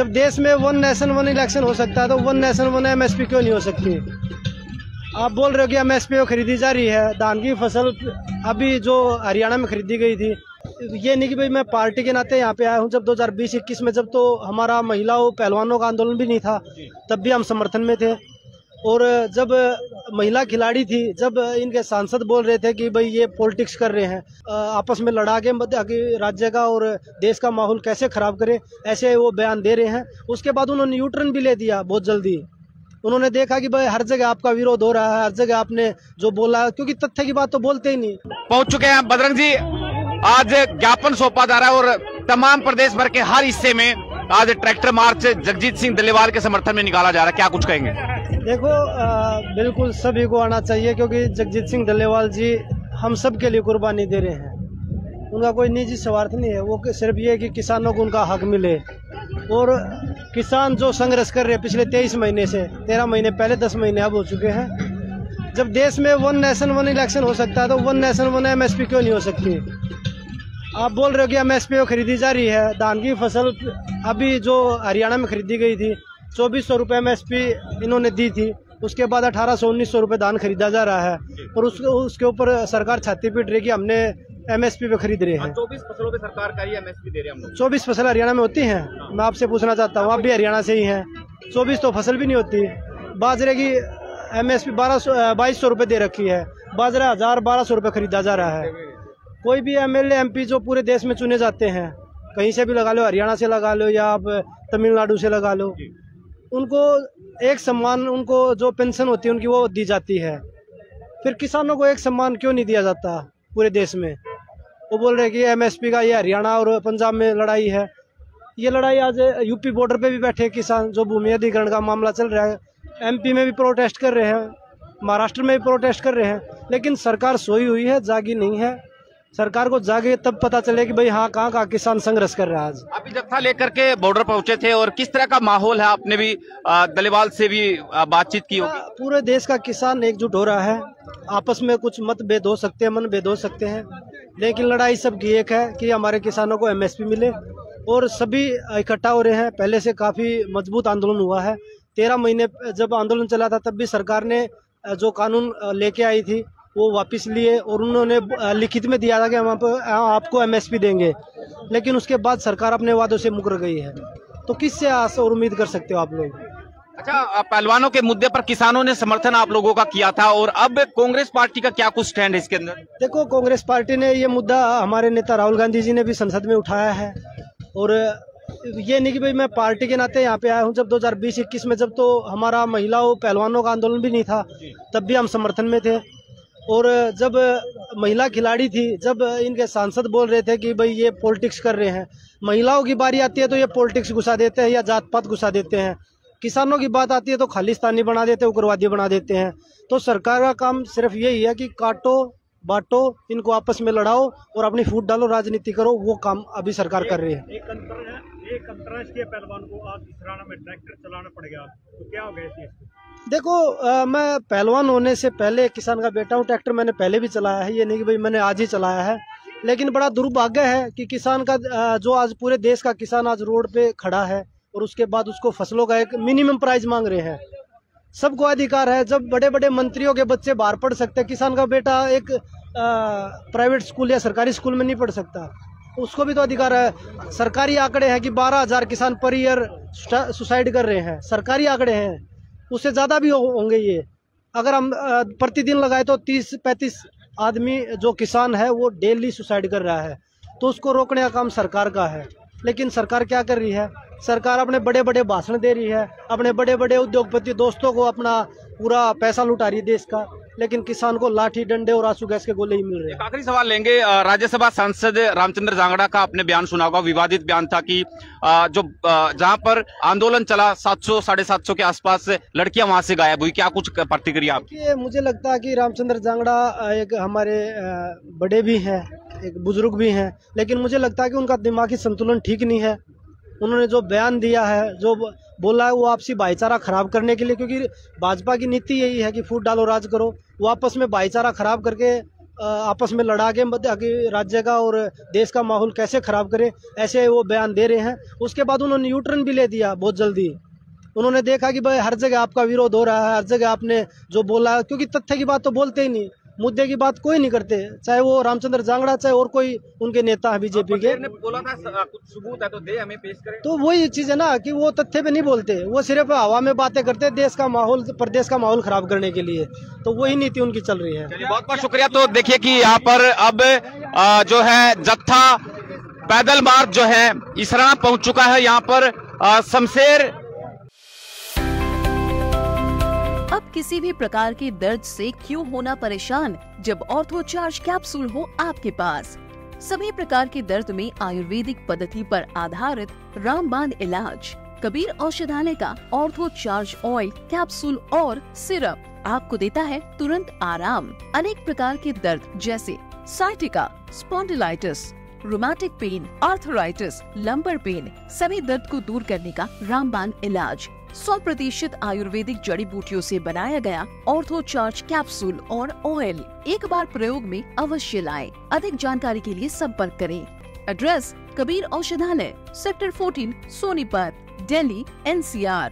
जब देश में वन नेशन वन इलेक्शन हो सकता है तो वन नेशन वन एमएसपी क्यों नहीं हो सकती? आप बोल रहे हो कि एमएसपी खरीदी जा रही है। धान की फसल अभी जो हरियाणा में खरीदी गई थी, ये नहीं कि भाई मैं पार्टी के नाते यहाँ पे आया हूँ। जब 2020-21 में जब तो हमारा महिलाओं पहलवानों का आंदोलन भी नहीं था, तब भी हम समर्थन में थे। और जब महिला खिलाड़ी थी, जब इनके सांसद बोल रहे थे कि भाई ये पॉलिटिक्स कर रहे हैं, आपस में लड़ा के राज्य का और देश का माहौल कैसे खराब करे, ऐसे वो बयान दे रहे हैं। उसके बाद उन्होंने यू टर्न भी ले दिया बहुत जल्दी। उन्होंने देखा कि भाई हर जगह आपका विरोध हो रहा है, हर जगह आपने जो बोला, क्योंकि तथ्य की बात तो बोलते ही नहीं। पहुंच चुके हैं बजरंग जी, आज ज्ञापन सौंपा जा रहा है और तमाम प्रदेश भर के हर हिस्से में आज ट्रैक्टर मार्च जगजीत सिंह डल्लेवाल के समर्थन में निकाला जा रहा है। क्या कुछ कहेंगे? देखो, बिल्कुल सभी को आना चाहिए, क्योंकि जगजीत सिंह डल्लेवाल जी हम सब के लिए कुर्बानी दे रहे हैं। उनका कोई निजी स्वार्थ नहीं है, वो सिर्फ ये है कि किसानों को उनका हक मिले। और किसान जो संघर्ष कर रहे हैं पिछले 23 महीने से, 13 महीने पहले, 10 महीने अब हो चुके हैं। जब देश में वन नेशन वन इलेक्शन हो सकता है तो वन नेशन वन एमएसपी क्यों नहीं हो सकती? आप बोल रहे हो कि एमएसपी खरीदी जा रही है। धान की फसल अभी जो हरियाणा में खरीदी गई थी, 2400 रुपये एमएसपी इन्होंने दी थी। उसके बाद 1800-1900 रुपये धान खरीदा जा रहा है और उसके ऊपर सरकार छाती पीट रही कि हमने एमएसपी पे खरीद रहे हैं। 24 फसलों पे सरकार का ही एमएसपी दे रहे हैं हम लोग। 24 फसल हरियाणा में होती हैं? मैं आपसे पूछना चाहता हूँ, आप भी हरियाणा से ही हैं। 24 तो फसल भी नहीं होती। बाजरे की एमएसपी 2200 रुपये दे रखी है। बाजरा 1000-1200 रुपये खरीदा जा रहा है। कोई भी एमएलए एमपी जो पूरे देश में चुने जाते हैं, कहीं से भी लगा लो, हरियाणा से लगा लो या आप तमिलनाडु से लगा लो, उनको एक सम्मान, उनको जो पेंशन होती है उनकी वो दी जाती है। फिर किसानों को एक सम्मान क्यों नहीं दिया जाता पूरे देश में? वो बोल रहे हैं कि एमएसपी का ये हरियाणा और पंजाब में लड़ाई है। ये लड़ाई आज यूपी बॉर्डर पे भी बैठे किसान, जो भूमि अधिग्रहण का मामला चल रहा है, एमपी में भी प्रोटेस्ट कर रहे हैं, महाराष्ट्र में भी प्रोटेस्ट कर रहे हैं। लेकिन सरकार सोई हुई है, जागी नहीं है। सरकार को जागे तब पता चले कि भाई हाँ, कहाँ का किसान संघर्ष कर रहा है। आज आप जत्था लेकर के बॉर्डर पहुंचे थे और किस तरह का माहौल है? आपने भी डल्लेवाल से भी बातचीत की होगी। पूरे देश का किसान एकजुट हो रहा है। आपस में कुछ मतभेद हो सकते हैं, मनभेद हो सकते हैं, लेकिन लड़ाई सबकी एक है कि हमारे किसानों को एमएसपी मिले। और सभी इकट्ठा हो रहे हैं। पहले से काफी मजबूत आंदोलन हुआ है। 13 महीने जब आंदोलन चला था तब भी सरकार ने जो कानून लेके आई थी वो वापस लिए और उन्होंने लिखित में दिया था कि हम आपको एमएसपी देंगे। लेकिन उसके बाद सरकार अपने वादों से मुकर गई है। तो किससे आस और उम्मीद कर सकते हो आप लोग? अच्छा, पहलवानों के मुद्दे पर किसानों ने समर्थन आप लोगों का किया था और अब कांग्रेस पार्टी का क्या कुछ स्टैंड है इसके अंदर? देखो, कांग्रेस पार्टी ने ये मुद्दा हमारे नेता राहुल गांधी जी ने भी संसद में उठाया है। और ये नहीं कि भाई मैं पार्टी के नाते यहाँ पे आया हूँ। जब 2020-21 में जब तो हमारा महिलाओं पहलवानों का आंदोलन भी नहीं था, तब भी हम समर्थन में थे। और जब महिला खिलाड़ी थी, जब इनके सांसद बोल रहे थे कि भाई ये पॉलिटिक्स कर रहे हैं, महिलाओं की बारी आती है तो ये पॉलिटिक्स घुसा देते हैं या जात पात घुसा देते हैं। किसानों की बात आती है तो खालिस्तानी बना देते हैं, उग्रवादी बना देते हैं। तो सरकार का काम सिर्फ यही है कि काटो बांटो, इनको आपस में लड़ाओ और अपनी फूट डालो, राजनीति करो। वो काम अभी सरकार कर रही है। एक अंतर्राष्ट्रीय पहलवान को आज इस हरियाणा में ट्रैक्टर चलाना पड़ गया, तो क्या हो गया इस? देखो, मैं पहलवान होने से पहले किसान का बेटा हूँ। ट्रैक्टर मैंने पहले भी चलाया है, ये नहीं कि भाई मैंने आज ही चलाया है। लेकिन बड़ा दुर्भाग्य है कि किसान का जो आज पूरे देश का किसान आज रोड पे खड़ा है और उसके बाद उसको फसलों का एक मिनिमम प्राइस मांग रहे हैं। सबको अधिकार है। जब बड़े बड़े मंत्रियों के बच्चे बाहर पढ़ सकते हैं, किसान का बेटा एक प्राइवेट स्कूल या सरकारी स्कूल में नहीं पढ़ सकता, उसको भी तो अधिकार है। सरकारी आंकड़े हैं कि 12,000 किसान पर ईयर सुसाइड कर रहे हैं। सरकारी आंकड़े हैं, उससे ज़्यादा भी होंगे ये। अगर हम प्रतिदिन लगाए तो 30-35 आदमी जो किसान है वो डेली सुसाइड कर रहा है। तो उसको रोकने का काम सरकार का है। लेकिन सरकार क्या कर रही है? सरकार अपने बड़े बड़े भाषण दे रही है, अपने बड़े बड़े उद्योगपति दोस्तों को अपना पूरा पैसा लुटा रही है देश का। लेकिन किसान को लाठी डंडे और आंसू गैस के गोले ही मिल रहे हैं। आखिरी सवाल लेंगे। राज्यसभा सांसद रामचंद्र जांगड़ा का आपने बयान सुना होगा, विवादित बयान था कि जो जहां पर आंदोलन चला 700-750 के आसपास लड़कियां वहां से गायब हुई। क्या कुछ प्रतिक्रिया आपकी? मुझे लगता है कि रामचंद्र जांगड़ा एक हमारे बड़े भी हैं, एक बुजुर्ग भी हैं, लेकिन मुझे लगता है कि उनका दिमागी संतुलन ठीक नहीं है। उन्होंने जो बयान दिया है, जो बोला है, वो आपसी भाईचारा खराब करने के लिए, क्योंकि भाजपा की नीति यही है कि फूट डालो राज करो। वो आपस में भाईचारा खराब करके आपस में लड़ा के राज्य का और देश का माहौल कैसे खराब करे, ऐसे वो बयान दे रहे हैं। उसके बाद उन्होंने यूटर्न भी ले दिया बहुत जल्दी। उन्होंने देखा कि भाई हर जगह आपका विरोध हो रहा है, हर जगह आपने जो बोला है, क्योंकि तथ्य की बात तो बोलते ही नहीं, मुद्दे की बात कोई नहीं करते, चाहे वो रामचंद्र जांगड़ा चाहे और कोई उनके नेता है बीजेपी के। ने बोला था कुछ सबूत है तो दे, हमें पेश करें। तो वही चीज है ना कि वो तथ्य पे नहीं बोलते, वो सिर्फ हवा में बातें करते देश का माहौल, प्रदेश का माहौल खराब करने के लिए। तो वही नीति उनकी चल रही है। बहुत बहुत शुक्रिया। तो देखिए कि यहाँ पर अब जो है जत्था पैदल मार्ग जो है इसरा पहुंच चुका है। यहाँ पर शमशेर अब किसी भी प्रकार के दर्द से क्यों होना परेशान, जब ऑर्थो चार्ज कैप्सूल हो आपके पास। सभी प्रकार के दर्द में आयुर्वेदिक पद्धति पर आधारित रामबाण इलाज। कबीर औषधालय का ऑर्थो चार्ज ऑयल, कैप्सूल और सिरप आपको देता है तुरंत आराम। अनेक प्रकार के दर्द जैसे sciatica, spondylitis, rheumatic pain, arthritis, lumbar pain, सभी दर्द को दूर करने का रामबाण इलाज 100% आयुर्वेदिक जड़ी बूटियों से बनाया गया ऑर्थो चार्ज कैप्सूल और ऑयल एक बार प्रयोग में अवश्य लाएं। अधिक जानकारी के लिए संपर्क करें। एड्रेस: कबीर औषधालय, सेक्टर 14, सोनीपत, दिल्ली, NCR।